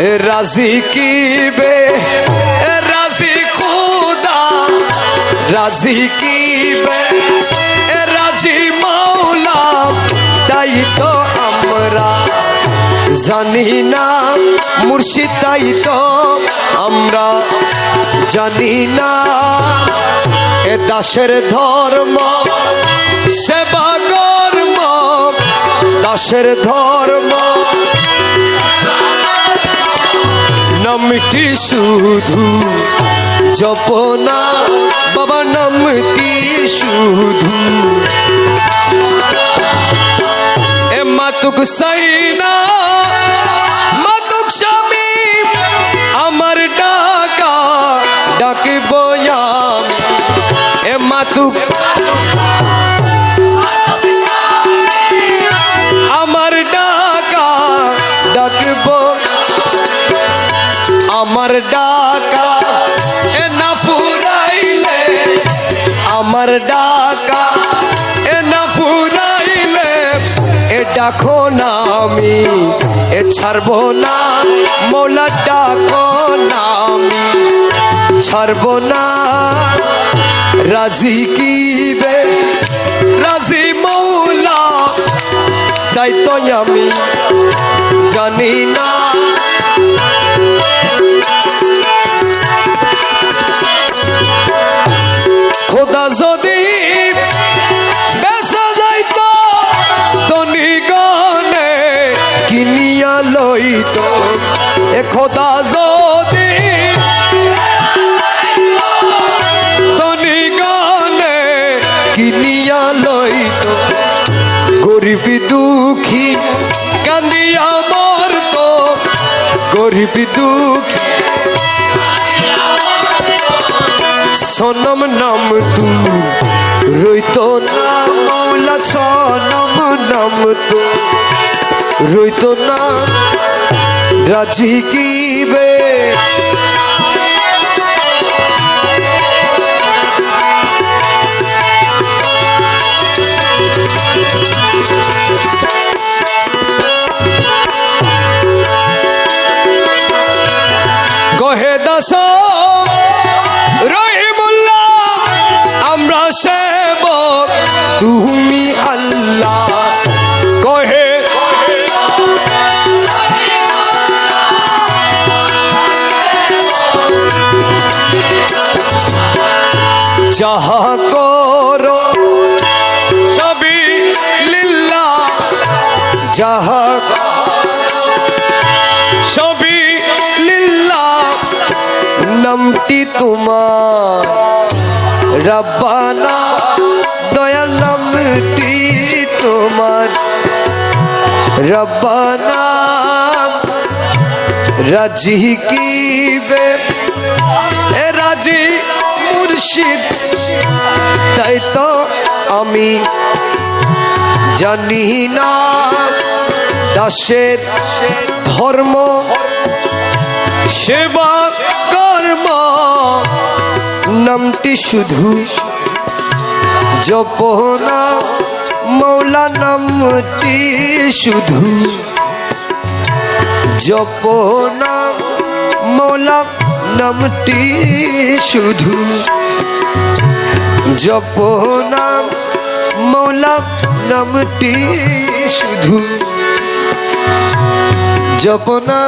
রাজি কি বে রাজি খুদা রাজি কি বে রাজি মাওলা তাই তো আমরা জানি না মুর্শিদ তাই তো আমরা জানি না এ দাসের ধর্ম সেবা কর্ম দাসের ধর্ম নামটি শুধু জপনা বাবা নামটি শুধু এ মাতুক সাইনা মাতুক স্বামী আমার ডাকা ডাকিব আমি এ মাতুক আমার ডাকা ডাকিব আমার ডাকা এ না ফুরাইলে আমার ডাকা এ না ফুরাইলে এ ডাকো না আমি এ ছাড়বো না মৌলা ডাকো না আমি ছাড়বো না রাজি কি বে রাজি মৌলা তাই তো আমি জানি না খোদা যদি বেসা যাইতো ধনী গনে কিনিয়া লইতো এ খোদা যদি ধনী গনে কিনিয়া লইতো গরিব দুঃখী কান্দিয়া মরতো গরিব দুঃখী সনম নাম তু রইতো না মৌলা সনম নাম তু রইতো না রাজি কি বে কহে দাস রহিমুল্লাহ আমরা সেবক তুমি আল্লাহ কহে যাহা করো সবই লিল্লাহ যাহা সবই লিল্লাহ নামটি তোমার রব্বানা দয়াল নামটি তোমার রব্বানা রাজি কি বে এ রাজি মুর্শিদ তাই তো আমি জানি না দাসের ধর্ম সেবা কর্ম নামটি শুধু জপনা মৌলা নামটি শুধু জপনা মৌলা নামটি শুধু জপনা মৌলা নামটি শুধু জপনা